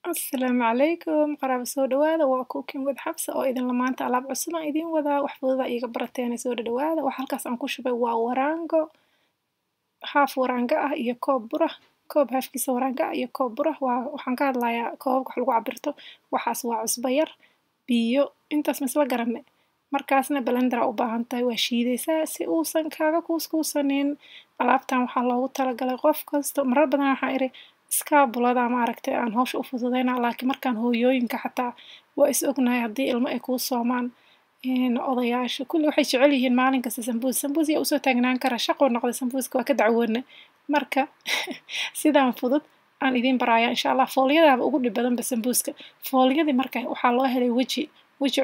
Asalaamu calaykum qaraabo soo dhawaada waa cooking with xabsa oo idinla maanta alaab cusub aan idiin wadaa wax fududa iiga barateena soo dhawaada wax halkaas aan ku shubay waa waraango haaf waraanga ah iyo koob bur ah koob haafkiisa waraanga ah iyo koob bur ah waxaan ka hadlayaa koobabka wax lagu cabirto waxaas waa cusbo yar biyo intaas ma isla garanne markaasna blender aa u baahan tahay waa shiidaysaa si uusan kaaga kuuskuusanin alaabtan waxaa loogu talagalay qof kasta marar badan waxaan iri iskaabulada maaragtay aan hawsha u fududeyna laakiin markaan hooyooyinka xataa waa is ognahay haddii ilmo ay kuu soomaan odayaasha kulli waxay jecel yihiin maalin kasta sambuus sambuus yaa usoo taagnaan kara shaqoo noqday sambuuska waa ka dacwoona marka sidaan fudud aan idiin baraaya insha allah foolyadaaba ugu dhib badanba sambuuska foolyadii marka waxaa loo helay weji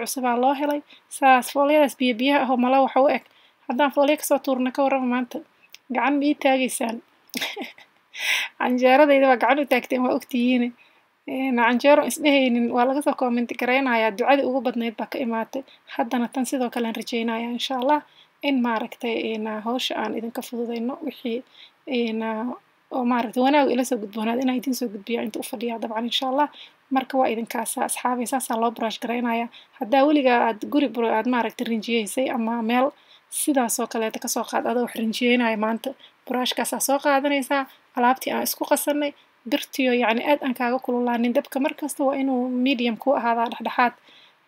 cusubaa loo helay saas foolyadaas biyo biyaha ahoo mala waxa u eg haddaan foolyo kasoo tuurna ka warrama maanta gacan ma ii taagaysaan canjeeradayda waa gacan u taagteen waa ogtihiin canjeero isdhehaynin waa laga soo comment garaynayaa ducadii ugu badnayd baa ka imaatay haddana tan sidoo kale aan rajaynayaa insha allah in maaragtay hawsha aan idinka fududeyno wixii oo maaragtay wanaag ila soo gudboonaad inaan idiin soo gudbiya inta u fadhiyaa dabcan insha allah marka waa idinkaasa asxaabay saasaa loo brush garaynaya haddaa weligaa aad guri aad maaragtay rinjiyeysay ama meel sidaasoo kaleeta kasoo qaad adoo wax rinjiyeynaya maanta brushkaasaa soo qaadanaysaa alaabtii aan isku qasanay birtiyo yacni aad aan kaaga kululaanin dabka markasta waa inuu medium ku ahaadaa dhexdhexaad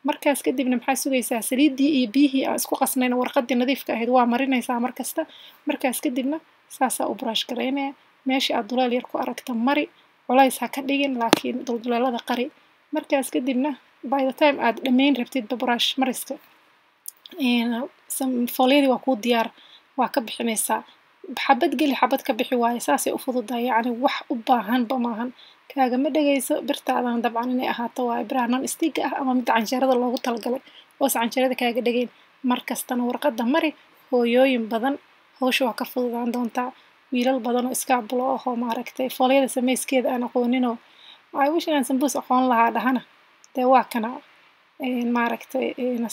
markaas kadibna maxaa sugaysaa saliiddii iyo biyihii aan isku qasnayna warqaddii nadiifka ahayd waa marinaysaa markasta markaas kadibna saasaa u brush garaynaya meeshii aad duleel yar ku aragta mari culays ha ka dhigin laakiin dulduleelada qari markaas kadibna by the time aad dhammayn rabtidba brush mariska foolyadii waa kuu diyaar waa ka bixinaysaa xabad geli xabad ka bixi waaye saasay u fududahay yacni wax u baahanba maahan kaagama dhegayso birtaadan dabcan inay ahaato waaye biraha non stiga ah ama midda canjeerada loogu talagalay oose canjeerada kaaga dhegayn markastana warqadda mari hooyooyin badan hawsha waa ka fududaan doontaa wiilal badan oo iskaabulo ahoo maaragtay foolyada samayskeeda aan aqooninoo I wish inaan sambuus aqoon lahaa dhahana dee waa kana maaragtay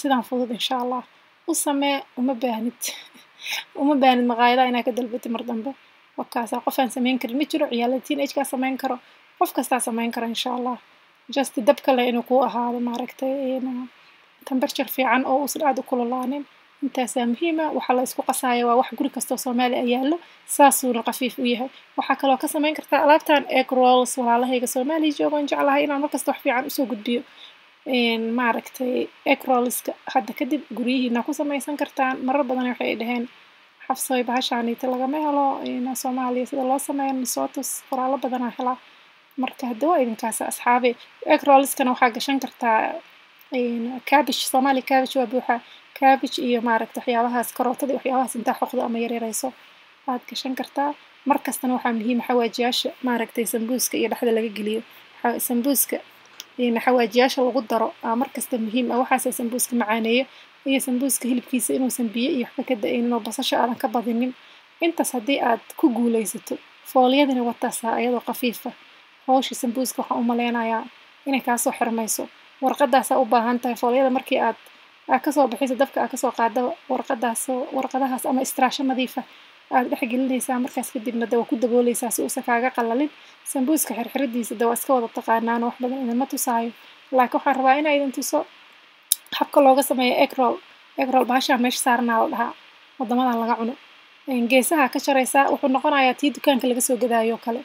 sidaan fudud insha allah u samee uma baahnid maqaayadaha inaa ka dalbatid mar dambe wakaasaa qof aan samayn karin ma jiro ciyaalada teenage-kaa samayn karo qof kastaa samayn kara insha allah just dab kale inuu kuu ahaado maaragtay temperature fiican oo uusan aad u kululaanin intaasaa muhiima waxaa la isku qasaaya waa wax guri kastoo soomaaliya yaallo saasuuna qafiif u yahay waxaa kaloo ka samayn kartaa alaabtan egg rolls walaalahayga soomaaliya joogaan jeclahay inaan markasta wax fiican usoo gudbiyo maaragtay egg rollska hadda kadib guryihiina ku samaysan kartaan marar badan waxay dhaheen xabsooy bahashaaniita lagama helo soomaaliya sida loo sameeyo misotus qoraallo badanaa helaa marka hadda waa idinkaasa asxaabe egg rollskana waxaa gashan kartaa cabbage soomaali cabbage waa buuxa cabbage iyo maaragta waxyaabahaas karootada iyo waxyaabahaas intaa xoqdo ama yaryarayso aad gashan kartaa markastana waxaa muhiim xawaajiyaasha maaragtay sambuuska iyo dhexda laga geliyo sambuuska xawaajiyaasha lagu daro markasta muhiim ah waxaasa sambuuska macaaneeyo iyo sambuuska hilibkiisa inuusan biyo iyo waxba ka da-aynin oo basasha aadan ka badinin intaas haddii aad ku guulaysato foolyadina wataasaa ayadoo qafiifa hawsha sambuuska waxaan u maleynayaa inay kaasoo xirmayso warqadaasaa u baahan tahay foolyada markii aad kasoo bixiso dabka aad kasoo qaadaba warqadahaas ama istiraasho nadiifa aad dhex gelinaysaa markaas kadibna de waa ku dabooleysaa si uusan kaaga qalalin sambuuska xirxiridiisa de waa iska wada taqaanaan wax badan idinma tusaayo laakiin waxaan rabaa inaa idin tuso habka looga sameeyo egg roll bahashaa meesha saaranaa la dhahaa wadamadan laga cuno geesaha ka jaraysaa wuxuu noqonayaa tii dukaanka laga soo gadaayo oo kale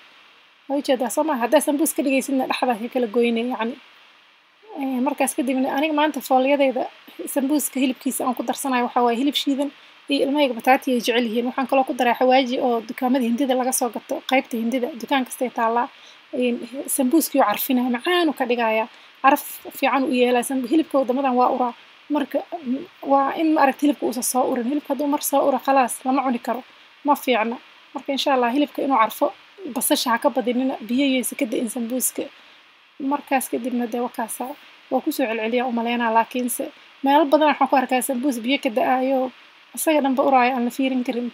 waa ujeedaa soo maa haddaa sambuus ka dhigaysidna dhexda ka kala goynay yacni markaas kadibna aniga maanta foolyadayda sambuuska hilibkiisa aan ku darsanayo waxaa waaye hilib shiidan iyo ilmahayga bataati ay jecel yihiin waxaan kaloo ku daray xawaaji oo dukaamada hindida laga soo gato qaybta hindida dukaan kastay taallaa sambuuskiioo carfinaya macaanu ka dhigaya caraf fiican u yeelaa hilibka wadamadan waa uraa marka waa in maaragta hilibka uusan soo urin hilibka hadduu mar soo ura khalaas lama cuni karo ma fiicna marka insha allah hilibka inuu carfo basasha ha ka badinina biyo yeysa ka da-in sambuuska markaas kadibna dee wakaasa waa kusoo celceliya umaleynaa laakiinse meelo badan waxaan ku arkaa sambuus biyo ka da-aayo isaga dhanba uraayo aan la fiirin karin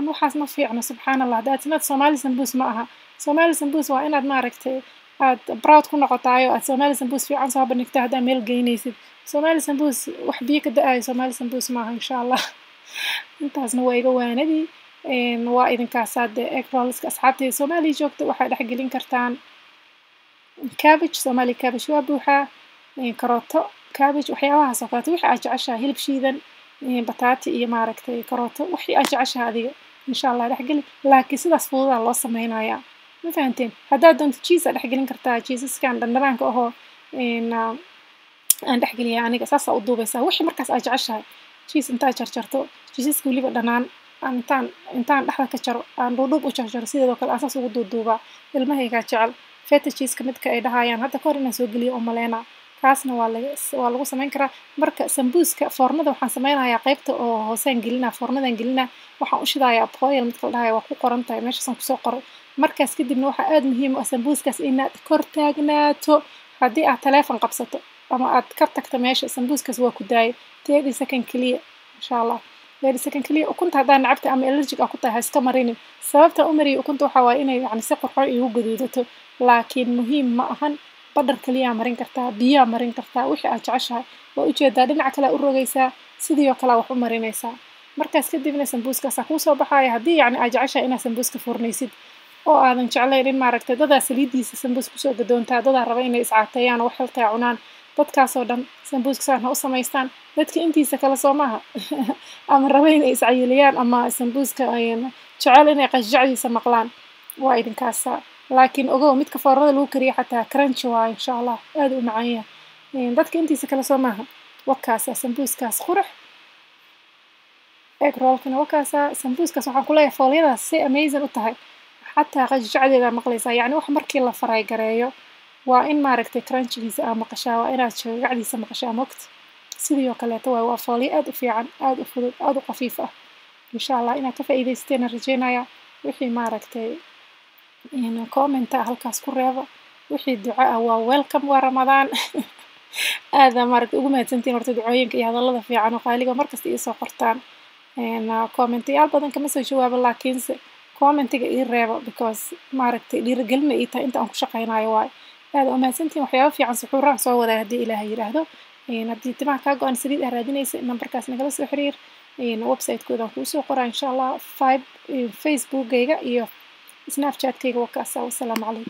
waxaas ma fiicno subxaan allah daadsinad soomaali sambuus ma aha soomaali sambuus waa inaad maaragtay aad proud ku noqotaayo aad soomaali sambuus fiican soo bandhigto haddaa meel geynaysid soomaali sambuus wax biyo ka da-aayo soomaali sambuus maaha insha allah intaasna waa iga waanadii waa idinkaasaa dee egg rollska asxaabtayda Soomaaliya joogta waxay dhex gelin kartaan cabbage Somali cabbage waa buuxaa karooto cabbage waxyaabahaas oo kaleeto wixii aad jeceshahay hilib shiidan bataati iyo maaragtay karooto wixii aad jeceshahay adiga insha allah dhexgeli laakiin sidaas fududaa loo sameynayaa ma fahanteen haddaad doonto cheese aad dhexgelin kartaa cheesaskan dhandhanaanka ahoo aan dhexgeliyaa aniga saasaa u duubaysaa wixii markaas aad jeceshahay cheese intaad jarjarto cheesaska weliba dhanaan intaan dhexda ka jaro aan dhuudhuub u jarjaro sideedoo kale aan saas ugu duuduubaa ilmahaygaa jecel feta cheeseka midka ay dhahayaan hadda kahor inaan soo geliyo oo maleynaa kaasna waa lagu samayn karaa marka sambuuska foornada waxaan sameynayaa qaybta oo hoosaan gelinaa foornadan gelinaa waxaan u shidayaa broil midka la dhahaya waa ku qoran tahay meeshaasaan kusoo qoray markaas kadibna waxaa aad muhiim u ah sambuuskaas inaad kor taagnaato haddii aad taleefon qabsato ama aad ka tagto meesha sambuuskaas waa ku daayay 30 second keliya insha allah 30 second keliya ukunta haddaa nacabta ama allergic ah ku tahay ha iska marinin sababta u mariyay ukunta waxaa waaye inay yacni si qurxoon igu gaduudato laakiin muhiim ma ahan badhar kaliyaa marin kartaa biyaa marin kartaa wixii aad jeceshahay waa ujeedaa dhinaca kale u rogaysaa sidii oo kale wax u marinaysaa markaas kadibna sambuuskaasaa kuu soo baxaya haddii yacni aad jeceshahay inaad sambuuska furnaysid oo aadan jeclayn in maaragtay dadaa saliidiisa sambuus kusoo gadoontaa dadaa raba inay iscaateeyaan oo wax halkaa cunaan dadkaasoo dhan sambuuska saan ha u samaystaan dadka intiisa kale soo maaha ama raba inay iscayiliyaan ama sambuuska jecel inay qashjacdiisa maqlaan waa idinkaasa laakiin ogow midka foornada lagu kariyo xataa crunch waa insha allah aad u macaan yahay dadka intiisa kale soo maaha wakaasa sambuuskaas qurux egg rollkana wakaasa sambuuskaas waxaan ku leeyahay foolyadaas si amazing u tahay xataa qashjacdeeda maqlaysaa yacni wax markii la faray gareeyo waa in maaragtay crunchigiisa aa maqashaa waa inaad shagagacdiisa maqashaa mogta sidii oo kaleeto waa foolyo aad u fiican aad u fudud aad u khafiif ah insha allah inaad ka faa'iidaysateen rajeynaya wixii maaragtay commenta halkaas ku reeba wixii duco ah waa welcome waa ramadaan aada maaragtay ugu mahadsantiin horta ducooyinka iyo hadallada fiican oo qaaliga markasta iisoo qortaan commentayaal badan kama soo jawaabo laakiinse commentiga ii reeba because maaragtay dhiirigelina ii tahay inta aan ku shaqaynayo waayo aada umahadsantiin waxyaaba fiican suxuuraan soo wadaa haddii ilaahay yidhaahdo haddii timaha kaa go-an saliid ah raadinaysa nambarkaas nagala soo xiriir website-koodaan kuu soo qoraa insha allah facebookgayga iyo snapchat-kayga wakaasa wassalaamu calaykum